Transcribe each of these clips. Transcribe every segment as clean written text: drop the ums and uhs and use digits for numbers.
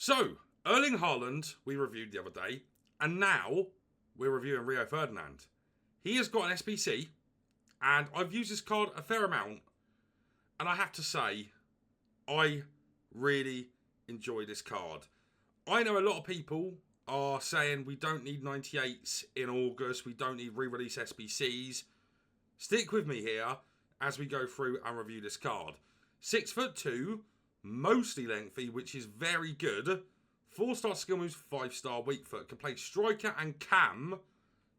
So, Erling Haaland, we reviewed the other day, and now we're reviewing Rio Ferdinand. He has got an SBC, and I've used this card a fair amount, and I have to say, I really enjoy this card. I know a lot of people are saying we don't need 98s in August, we don't need re-release SBCs. Stick with me here as we go through and review this card. 6'2", mostly lengthy, which is very good. 4-star skill moves, 5-star weak foot. Can play striker and cam,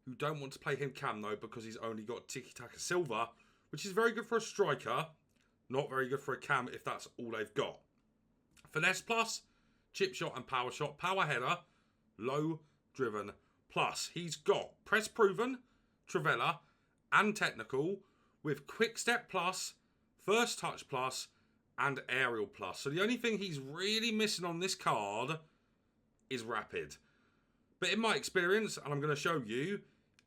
who don't want to play him cam though because he's only got tiki-taka silver, which is very good for a striker, not very good for a cam if that's all they've got. Finesse plus, chip shot and power shot, power header, low driven plus. He's got press proven, Trivella and technical with quick step plus, first touch plus and aerial plus. So the only thing he's really missing on this card is rapid. But in my experience, and I'm going to show you,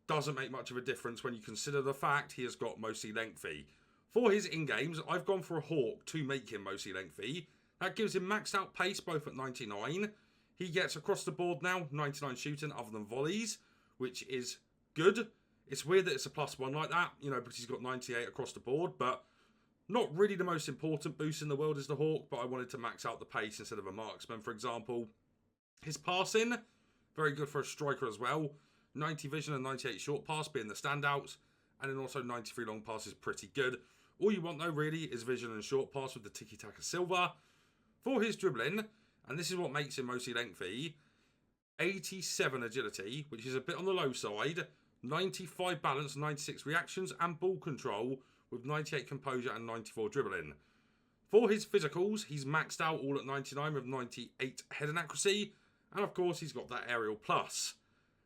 doesn't make much of a difference when you consider the fact he has got mostly lengthy. For his in-games, I've gone for a Hawk to make him mostly lengthy. That gives him maxed out pace, both at 99. He gets across the board now, 99 shooting other than volleys, which is good. It's weird that it's a +1 like that, you know, because he's got 98 across the board, but not really the most important boost in the world is the Hawk, but I wanted to max out the pace instead of a marksman, for example. His passing, very good for a striker as well. 90 vision and 98 short pass being the standouts, and then also 93 long pass is pretty good. All you want though really is vision and short pass with the tiki-taka silver. For his dribbling, and this is what makes him mostly lengthy, 87 agility, which is a bit on the low side, 95 balance, 96 reactions and ball control with 98 composure and 94 dribbling. For his physicals, he's maxed out all at 99 with 98 heading accuracy, and of course he's got that aerial plus.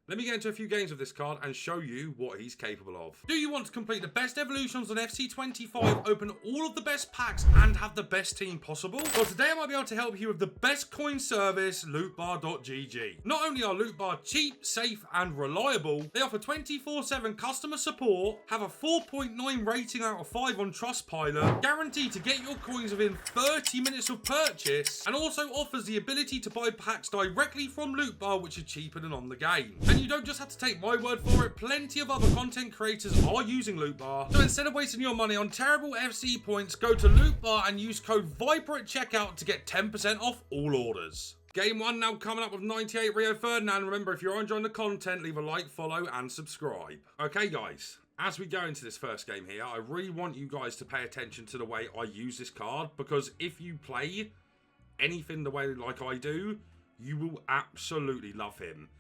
Let me get into a few games of this card and show you what he's capable of. Do you want to complete the best evolutions on FC25, open all of the best packs and have the best team possible? Well, today I might be able to help you with the best coin service, lootbar.gg. Not only are Lootbar cheap, safe and reliable, they offer 24/7 customer support, have a 4.9 rating out of 5 on Trustpilot, guaranteed to get your coins within 30 minutes of purchase, and also offers the ability to buy packs directly from Lootbar, which are cheaper than on the game. And you don't just have to take my word for it, plenty of other content creators are using Lootbar. So instead of wasting your money on terrible FC points, go to Lootbar and use code VIPER at checkout to get 10% off all orders. Game 1 now coming up with 98 Rio Ferdinand. Remember, if you're enjoying the content, leave a like, follow and subscribe. Okay guys, as we go into this first game here, I really want you guys to pay attention to the way I use this card, because if you play anything the way like I do, you will absolutely love him.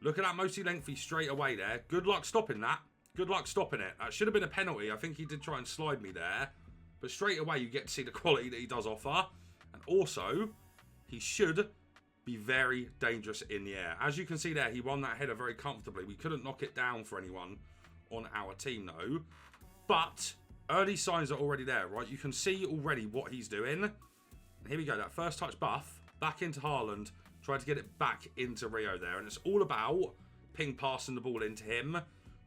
Look at that mostly lengthy straight away there. Good luck stopping that. Good luck stopping it. That should have been a penalty. I think he did try and slide me there. But straight away you get to see the quality that he does offer. And also, he should be very dangerous in the air. As you can see there, he won that header very comfortably. We couldn't knock it down for anyone on our team though. But early signs are already there, right? You can see already what he's doing. And here we go. That first touch buff. Back into Haaland. Try to get it back into Rio there. And it's all about ping passing the ball into him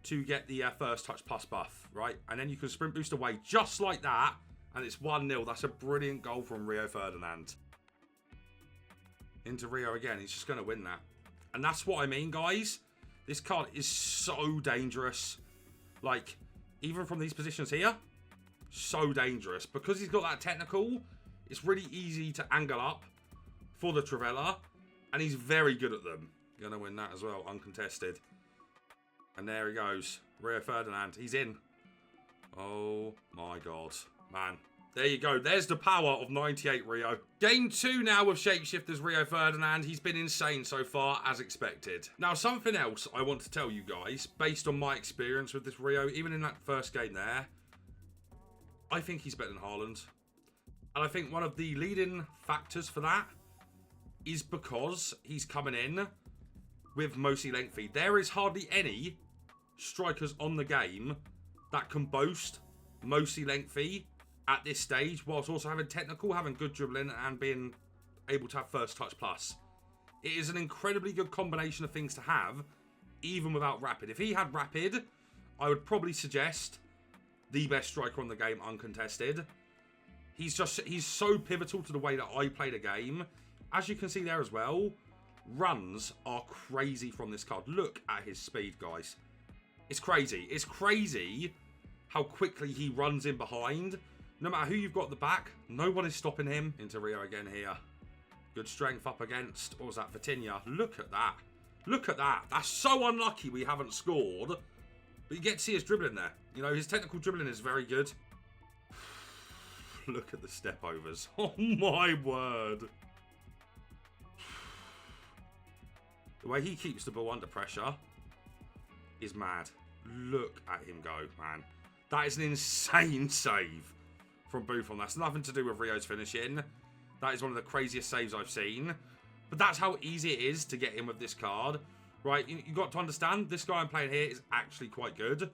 to get the first touch plus buff, right? And then you can sprint boost away just like that. And it's 1-0. That's a brilliant goal from Rio Ferdinand. Into Rio again. He's just going to win that. And that's what I mean, guys. This card is so dangerous. Like, even from these positions here, so dangerous. Because he's got that technical, it's really easy to angle up for the Trivella. And he's very good at them. Gonna win that as well, uncontested. And there he goes. Rio Ferdinand, he's in. Oh my god. Man. There you go. There's the power of 98 Rio. Game 2 now with Shapeshifters Rio Ferdinand. He's been insane so far, as expected. Now, something else I want to tell you guys, based on my experience with this Rio, even in that first game there, I think he's better than Haaland. And I think one of the leading factors for that is because he's coming in with mostly lengthy. There is hardly any strikers on the game that can boast mostly lengthy at this stage, whilst also having technical, having good dribbling, and being able to have first touch plus. It is an incredibly good combination of things to have, even without rapid. If he had rapid, I would probably suggest the best striker on the game, uncontested. He's so pivotal to the way that I play the game. As you can see there as well, runs are crazy from this card. Look at his speed, guys. It's crazy. It's crazy how quickly he runs in behind. No matter who you've got at the back, no one is stopping him. Into Rio again here. Good strength up against, what was that, Ferdinand? Look at that. Look at that. That's so unlucky we haven't scored. But you get to see his dribbling there. You know, his technical dribbling is very good. Look at the step overs. Oh my word. The way he keeps the ball under pressure is mad. Look at him go, man. That is an insane save from Buffon. That's nothing to do with Rio's finishing. That is one of the craziest saves I've seen. But that's how easy it is to get in with this card. Right, you got to understand, this guy I'm playing here is actually quite good.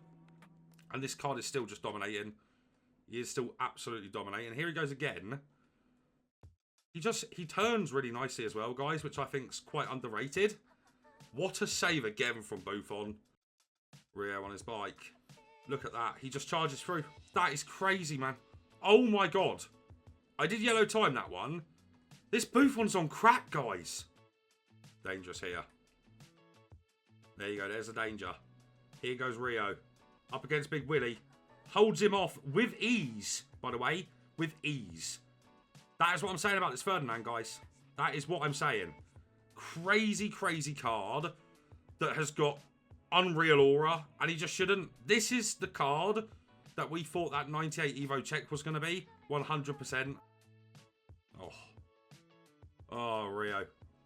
And this card is still just dominating. He is still absolutely dominating. Here he goes again. He turns really nicely as well, guys, which I think is quite underrated. What a save again from Buffon. Rio on his bike. Look at that. He just charges through. That is crazy, man. Oh my god. I did yellow time that one. This Buffon's on crack, guys. Dangerous here. There you go. There's the danger. Here goes Rio. Up against Big Willie. Holds him off with ease, by the way. With ease. That is what I'm saying about this Ferdinand, guys. That is what I'm saying. Crazy, crazy card that has got unreal aura, and he just shouldn't. This is the card that we thought that 98 Evo check was going to be. 100%. Oh. Oh, Rio.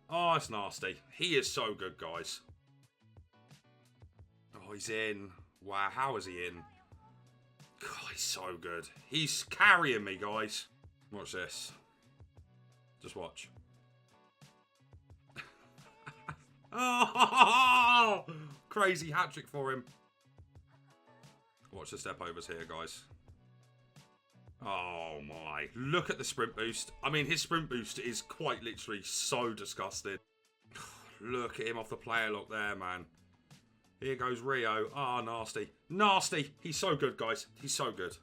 Oh, it's nasty. He is so good, guys. Oh, he's in. Wow, how is he in? God, he's so good. He's carrying me, guys. Watch this. Just watch. Oh, crazy hat-trick for him. Watch the step overs here, guys. Oh my. Look at the sprint boost. I mean, his sprint boost is quite literally so disgusting. Look at him off the player lock there, man. Here goes Rio. Oh, nasty. Nasty. He's so good, guys. He's so good.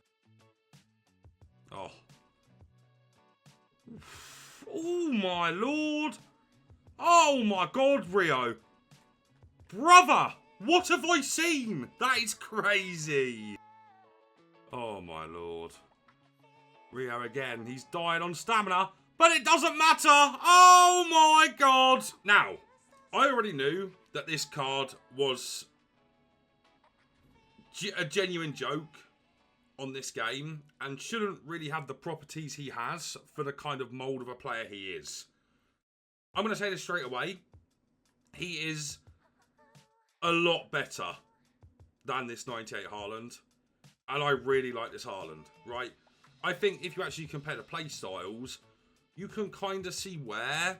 Oh. Oh, my lord. Oh, my God, Rio. Brother, what have I seen? That is crazy. Oh, my lord. Rio again. He's dying on stamina, but it doesn't matter. Oh, my God. Now, I already knew that this card was a genuine joke on this game and shouldn't really have the properties he has for the kind of mould of a player he is. I'm going to say this straight away. He is a lot better than this 98 Haaland. And I really like this Haaland, right? I think if you actually compare the play styles, you can kind of see where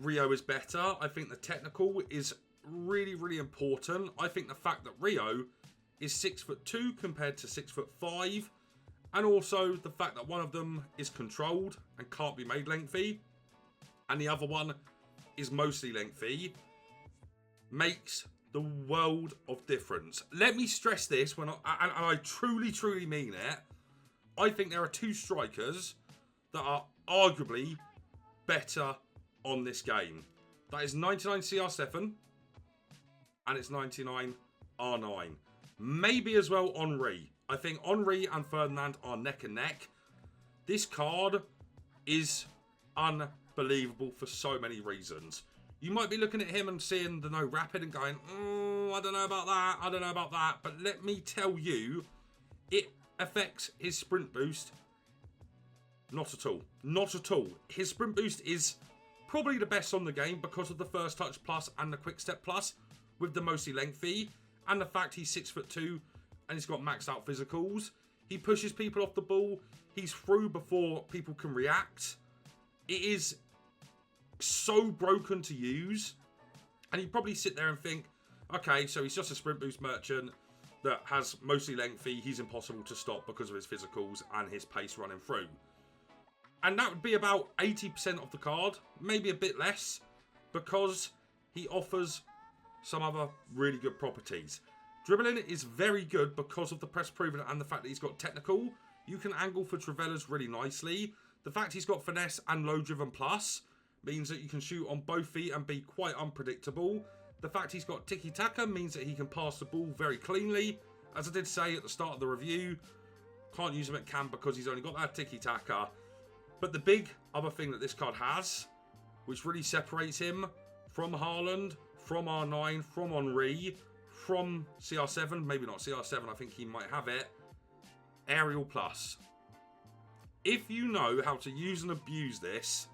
Rio is better. I think the technical is really, really important. I think the fact that Rio is 6'2" compared to 6'5", and also the fact that one of them is controlled and can't be made lengthy, and the other one is mostly lengthy, makes the world of difference. Let me stress this, and I truly, truly mean it. I think there are two strikers that are arguably better on this game. That is 99 CR7 and it's 99 R9. Maybe as well Henry. I think Henry and Ferdinand are neck and neck. This card is unbelievable for so many reasons. You might be looking at him and seeing the no rapid and going, oh, I don't know about that, I don't know about that. But let me tell you, it affects his sprint boost. Not at all. Not at all. His sprint boost is probably the best on the game because of the first touch plus and the quick step plus with the mostly lengthy. And the fact he's 6'2" and he's got maxed out physicals. He pushes people off the ball. He's through before people can react. It is so broken to use. And you probably sit there and think, okay, so he's just a sprint boost merchant that has mostly lengthy. He's impossible to stop because of his physicals and his pace running through. And that would be about 80% of the card, maybe a bit less, because he offers some other really good properties. Dribbling is very good because of the press proven and the fact that he's got technical. You can angle for Travellas really nicely. The fact he's got finesse and low driven plus means that you can shoot on both feet and be quite unpredictable. The fact he's got tiki-taka means that he can pass the ball very cleanly. As I did say at the start of the review, can't use him at cam because he's only got that tiki-taka. But the big other thing that this card has, which really separates him from Haaland, from R9, from Henry, from CR7, maybe not CR7, I think he might have it, Aerial Plus. If you know how to use and abuse this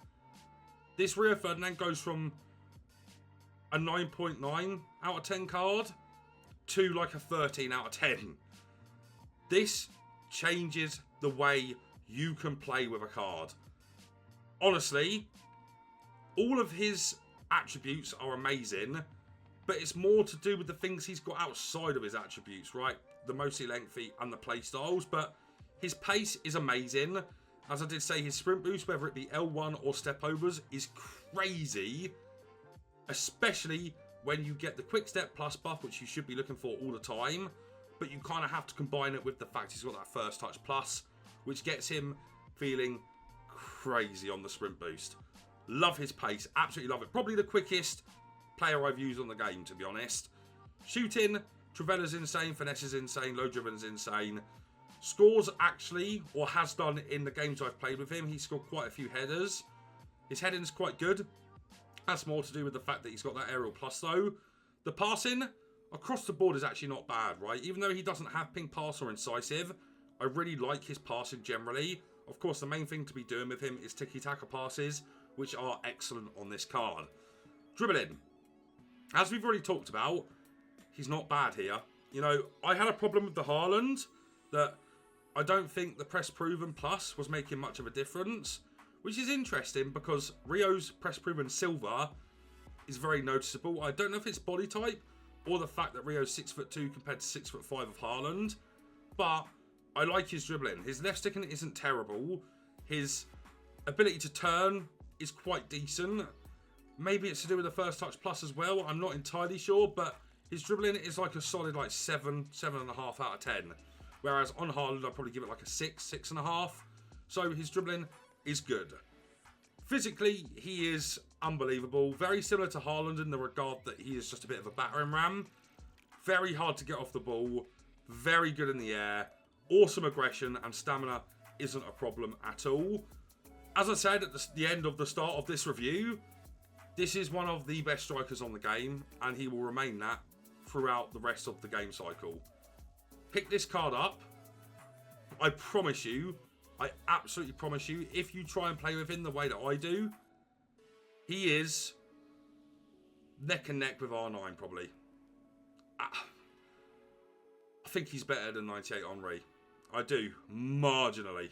Rio Ferdinand goes from a 9.9 out of 10 card to like a 13 out of 10. This changes the way you can play with a card. Honestly, all of his attributes are amazing, but it's more to do with the things he's got outside of his attributes, right? The mostly lengthy and the play styles, but his pace is amazing. As I did say, his sprint boost, whether it be L1 or step overs, is crazy, especially when you get the quick step plus buff, which you should be looking for all the time, but you kind of have to combine it with the fact he's got that first touch plus, which gets him feeling crazy on the sprint boost. Love his pace, absolutely love it. Probably the quickest player I've used on the game, to be honest. Shooting, Trivella's insane, finesse is insane, low driven's insane. Scores actually, or has done in the games I've played with him, he's scored quite a few headers. His heading's quite good. That's more to do with the fact that he's got that aerial plus though. The passing across the board is actually not bad, right? Even though he doesn't have ping pass or incisive, I really like his passing generally. Of course, the main thing to be doing with him is tiki-taka passes, which are excellent on this card. Dribbling. As we've already talked about, he's not bad here. You know, I had a problem with the Haaland that I don't think the Press Proven Plus was making much of a difference, which is interesting because Rio's Press Proven Silver is very noticeable. I don't know if it's body type or the fact that Rio's 6'2" compared to 6'5" of Haaland, but I like his dribbling. His left sticking isn't terrible. His ability to turn is quite decent. Maybe it's to do with the first touch plus as well. I'm not entirely sure, but his dribbling is like a solid like 7.5 out of 10. Whereas on Haaland, I'd probably give it like a 6.5. So his dribbling is good. Physically, he is unbelievable. Very similar to Haaland in the regard that he is just a bit of a battering ram. Very hard to get off the ball. Very good in the air. Awesome aggression, and stamina isn't a problem at all. As I said at the end of the start of this review, this is one of the best strikers on the game, and he will remain that throughout the rest of the game cycle. Pick this card up. I promise you, I absolutely promise you, if you try and play with him the way that I do, he is neck and neck with R9 probably. I think he's better than 98 Henry. I do. Marginally.